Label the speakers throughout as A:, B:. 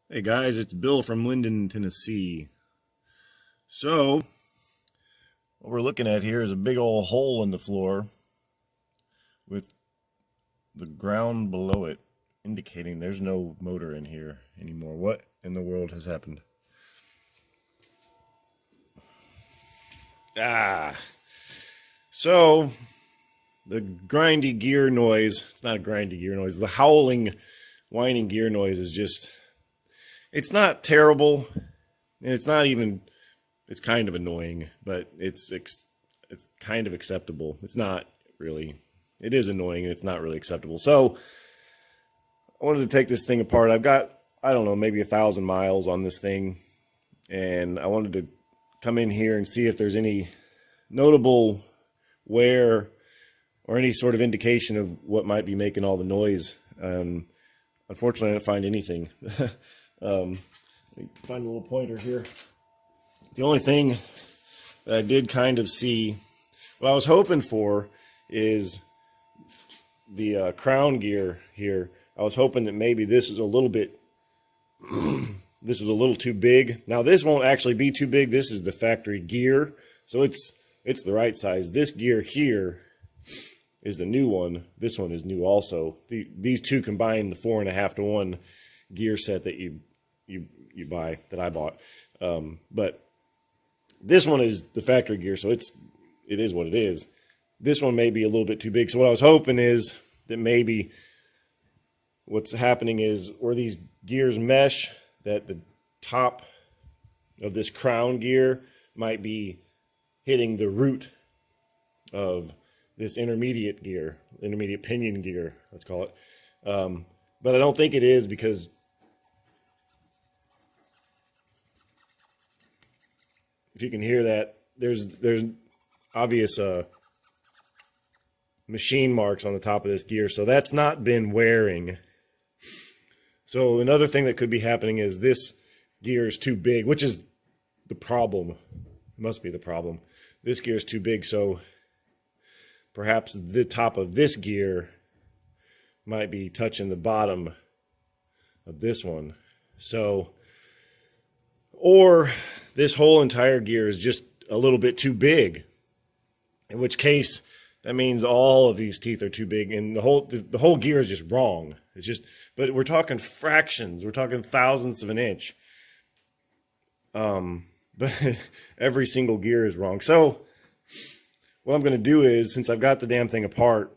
A: Hey guys, it's Bill from Linden, Tennessee. So, what we're looking at here is a big old hole in the floor with the ground below it, indicating there's no motor in here anymore. What in the world has happened? So, the grindy gear noise, it's not a grindy gear noise, the howling, whining gear noise is just, it's not terrible, and it's not even, it's kind of annoying, but it's kind of acceptable. It's not really. It is annoying and it's not really acceptable. So I wanted to take this thing apart. I've got, I don't know, maybe 1,000 miles on this thing, and I wanted to come in here and see if there's any notable wear or any sort of indication of what might be making all the noise. Unfortunately, I didn't find anything. Let me find a little pointer here. The only thing that I did kind of see, what I was hoping for is the crown gear here. I was hoping that maybe this is a little bit, this was a little too big. Now this won't actually be too big. This is the factory gear, so it's the right size. This gear here is the new one. This one is new also. These two combine the 4.5 to 1 gear set that you buy, that I bought. But this one is the factory gear, so it is what it is. This one may be a little bit too big. So what I was hoping is that maybe what's happening is where these gears mesh, that the top of this crown gear might be hitting the root of this intermediate gear, intermediate pinion gear, let's call it. But I don't think it is, because if you can hear that, there's obvious machine marks on the top of this gear, so that's not been wearing. So another thing that could be happening is this gear is too big, which is the problem. It must be the problem. This gear is too big, so perhaps the top of this gear might be touching the bottom of this one. So, or this whole entire gear is just a little bit too big, in which case that means all of these teeth are too big, and the whole gear is just wrong. It's just, but we're talking fractions, we're talking thousandths of an inch. But every single gear is wrong. So what I'm going to do is, since I've got the damn thing apart,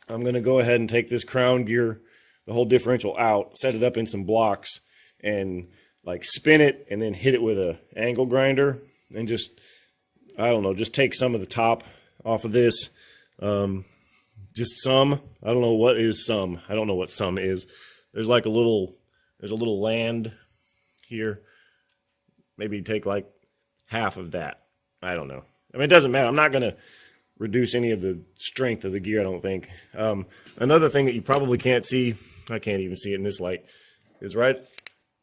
A: I'm going to go ahead and take this crown gear, the whole differential out, set it up in some blocks, and like spin it and then hit it with a angle grinder, and just, I don't know, just take some of the top off of this. Just some. I don't know what is some. I don't know what some is. There's like there's a little land here. Maybe take like half of that. I don't know. I mean, it doesn't matter. I'm not going to reduce any of the strength of the gear, I don't think. Another thing that you probably can't see, I can't even see it in this light, is right,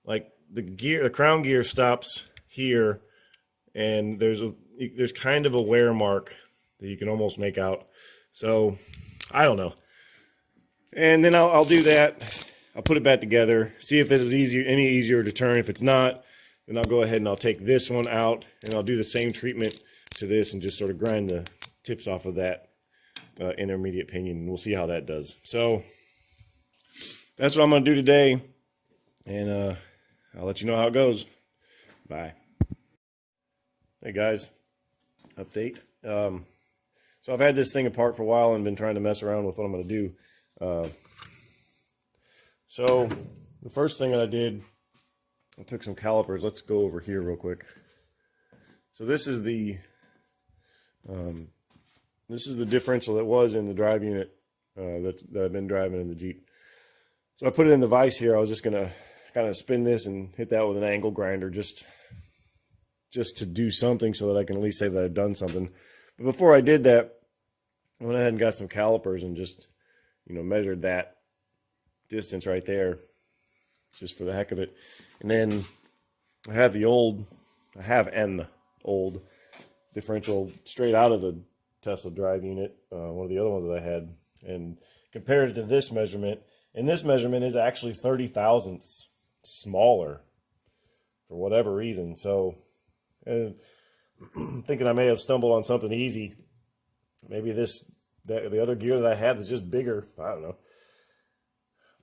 A: like the crown gear stops here, and there's kind of a wear mark that you can almost make out. So I don't know. And then I'll do that. I'll put it back together, see if this is any easier to turn. If it's not, then I'll go ahead and I'll take this one out, and I'll do the same treatment to this and just sort of grind the tips off of that intermediate pinion, and we'll see how that does. So that's what I'm going to do today, and I'll let you know how it goes. Bye. Hey guys, update. So I've had this thing apart for a while and been trying to mess around with what I'm going to do. So the first thing that I did, I took some calipers. Let's go over here real quick. So this is the differential that was in the drive unit that I've been driving in the Jeep. So I put it in the vise here. I was just gonna kind of spin this and hit that with an angle grinder, just to do something so that I can at least say that I've done something. But before I did that, I went ahead and got some calipers and just, measured that distance right there, just for the heck of it. And then I have an old differential straight out of the Tesla drive unit, one of the other ones that I had, and compared it to this measurement. And this measurement is actually 30 thousandths smaller for whatever reason. So thinking I may have stumbled on something easy. Maybe the other gear that I had is just bigger. I don't know.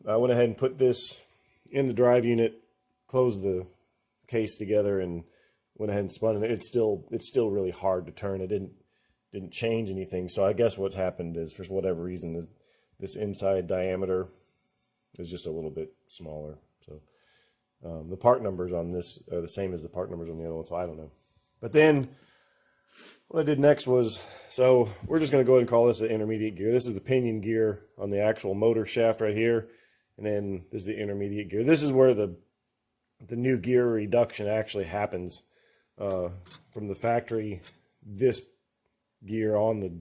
A: I went ahead and put this in the drive unit, closed the case together, and went ahead and spun it. It's still really hard to turn. It didn't change anything. So I guess what's happened is, for whatever reason, this inside diameter is just a little bit smaller. So the part numbers on this are the same as the part numbers on the other one. So I don't know. But then what I did next was, so we're just going to go ahead and call this an intermediate gear. This is the pinion gear on the actual motor shaft right here. And then this is the intermediate gear. This is where the new gear reduction actually happens. From the factory, this gear on the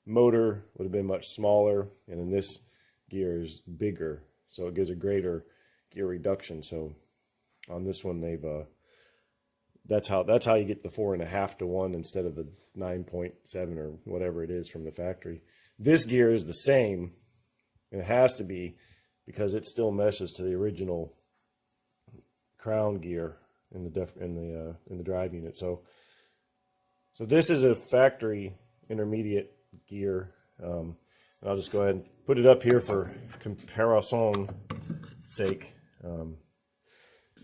A: motor would have been much smaller, and then this gear is bigger, so it gives a greater gear reduction. So on this one, they've that's how you get the 4.5 to 1 instead of the 9.7 or whatever it is from the factory. This gear is the same, and it has to be, because it still meshes to the original crown gear in the drive unit. So this is a factory intermediate gear. And I'll just go ahead and put it up here for comparison sake.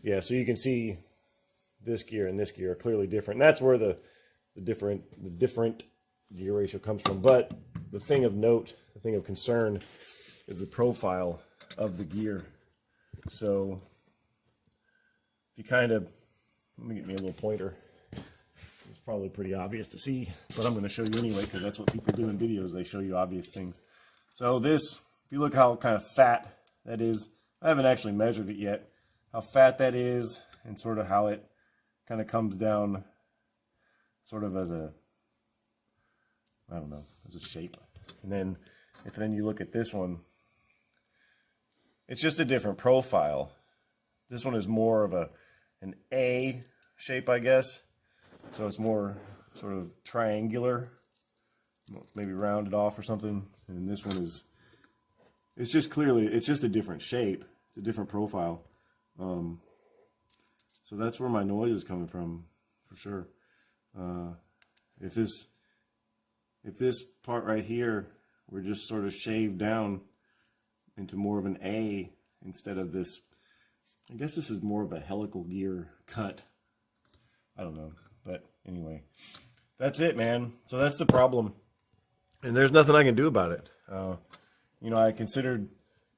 A: Yeah, so you can see this gear and this gear are clearly different. And that's where the different gear ratio comes from. But the thing of note, the thing of concern, is the profile of the gear. So if you kind of, let me get me a little pointer. It's probably pretty obvious to see, but I'm going to show you anyway, because that's what people do in videos. They show you obvious things. So this, if you look how kind of fat that is, I haven't actually measured it yet, how fat that is, and sort of how it kind of comes down sort of as a, I don't know, as a shape. And then if then you look at this one, it's just a different profile. This one is more of an A shape, I guess. So it's more sort of triangular, maybe rounded off or something. And this one is, it's just clearly, it's just a different shape. It's a different profile. So that's where my noise is coming from, for sure. If this part right here were just sort of shaved down into more of an A instead of this, I guess this is more of a helical gear cut. I don't know, but anyway, that's it, man. So that's the problem, and there's nothing I can do about it. You know, I considered,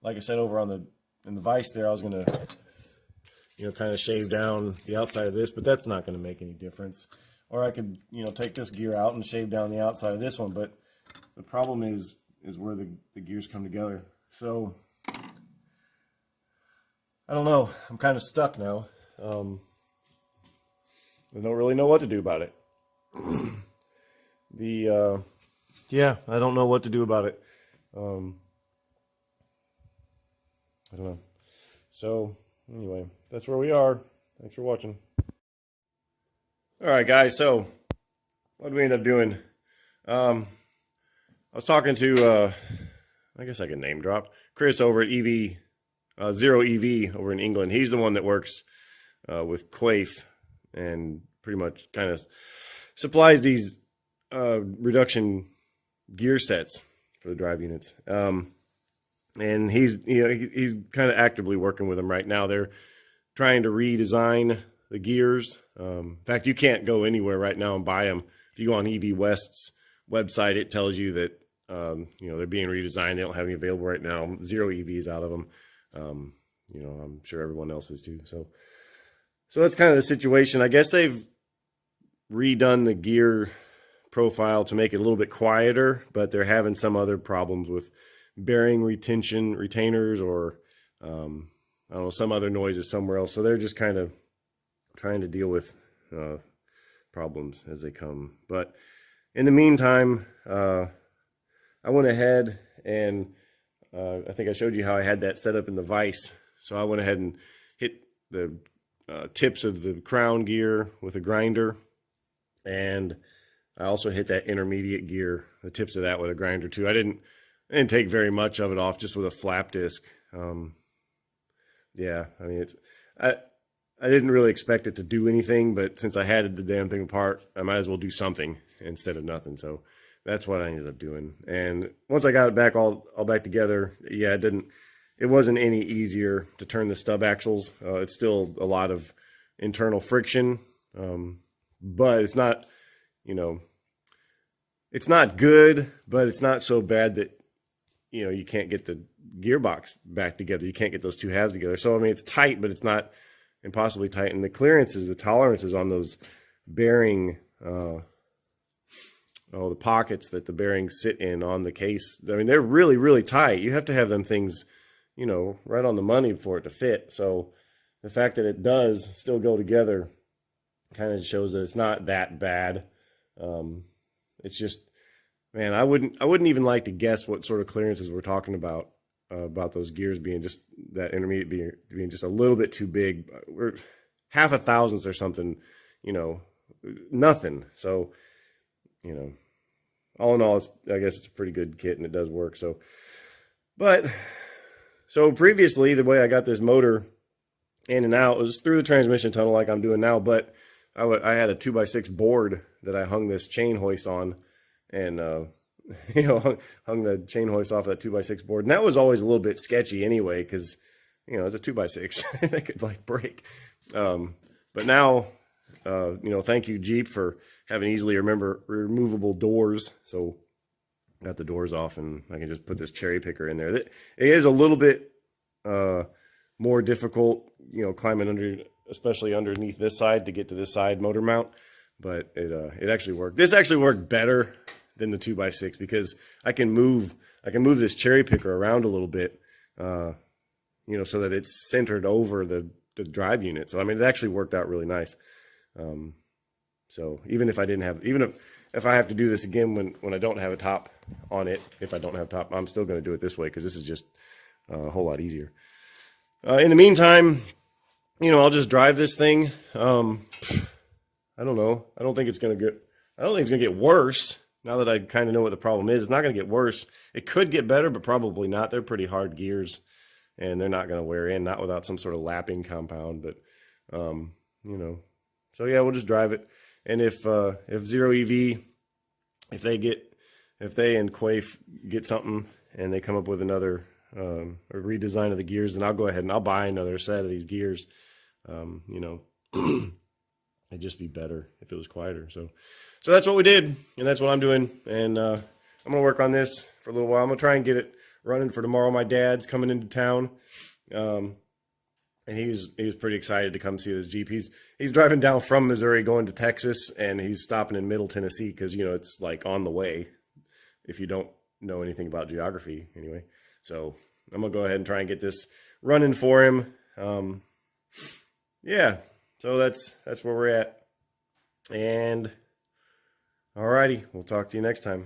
A: like I said, over on in the vise there, I was gonna, you know, kind of shave down the outside of this, but that's not going to make any difference. Or I could, you know, take this gear out and shave down the outside of this one, but the problem is where the gears come together. So I don't know. I'm kind of stuck now. I don't really know what to do about it. Yeah, I don't know what to do about it. I don't know. So anyway, that's where we are. Thanks for watching. All right, guys. So what did we end up doing? I was talking to, I guess I can name drop, Chris over at ZeroEV over in England. He's the one that works with Quaife and pretty much kind of supplies these reduction gear sets for the drive units. And he's kind of actively working with them right now. They're trying to redesign the gears. In fact, you can't go anywhere right now and buy them. If you go on EV West's website, it tells you that you know, they're being redesigned. They don't have any available right now. ZeroEV is out of them. You know, I'm sure everyone else is too. So that's kind of the situation. I guess they've redone the gear profile to make it a little bit quieter, but they're having some other problems with bearing retainers, or I don't know, some other noises somewhere else. So they're just kind of trying to deal with problems as they come. But in the meantime, I went ahead and I think I showed you how I had that set up in the vise. So I went ahead and hit the tips of the crown gear with a grinder, and I also hit that intermediate gear, the tips of that, with a grinder too. I didn't take very much of it off, just with a flap disc. yeah, I mean, I didn't really expect it to do anything, but since I had the damn thing apart, I might as well do something instead of nothing. So that's what I ended up doing. And once I got it back all back together, yeah, it wasn't any easier to turn the stub axles. It's still a lot of internal friction, but it's not, you know, it's not good, but it's not so bad that, you know, you can't get the gearbox back together. You can't get those two halves together. So, I mean, it's tight, but it's not impossibly tight. And the clearances, the tolerances on those bearing, the pockets that the bearings sit in on the case, I mean, they're really, really tight. You have to have them things, you know, right on the money for it to fit. So the fact that it does still go together kind of shows that it's not that bad. It's just, man, I wouldn't even like to guess what sort of clearances we're talking about those gears being just that intermediate being just a little bit too big. We're half a thousandth or something, you know, nothing. So, you know, all in all, I guess it's a pretty good kit and it does work. So, so previously the way I got this motor in and out was through the transmission tunnel like I'm doing now, but I had a 2x6 board that I hung this chain hoist on, and you know, hung the chain hoist off that 2x6 board, and that was always a little bit sketchy anyway, because, you know, it's a 2x6. It could like break. But now, you know, thank you Jeep for having easily removable doors. So got the doors off, and I can just put this cherry picker in there. It is a little bit more difficult, you know, climbing under, especially underneath this side to get to this side motor mount, but it actually worked. This actually worked better than the 2x6 because I can move this cherry picker around a little bit, you know, so that it's centered over the drive unit. So I mean, it actually worked out really nice. So even if I have to do this again when I don't have a top on it, if I don't have top, I'm still going to do it this way because this is just a whole lot easier. In the meantime, you know, I'll just drive this thing. I don't know. I don't think it's going to get worse. Now that I kind of know what the problem is, it's not going to get worse. It could get better, but probably not. They're pretty hard gears, and they're not going to wear in, not without some sort of lapping compound. But, you know, so yeah, we'll just drive it. And if ZeroEV, if they and Quaife get something and they come up with another a redesign of the gears, then I'll go ahead and I'll buy another set of these gears. You know, it'd just be better if it was quieter. So that's what we did, and that's what I'm doing. And I'm gonna work on this for a little while. I'm gonna try and get it running for tomorrow. My dad's coming into town, and he's pretty excited to come see this Jeep. He's driving down from Missouri going to Texas, and he's stopping in Middle Tennessee because, you know, it's like on the way if you don't know anything about geography anyway. So I'm gonna go ahead and try and get this running for him. Yeah, so that's where we're at. And alrighty, we'll talk to you next time.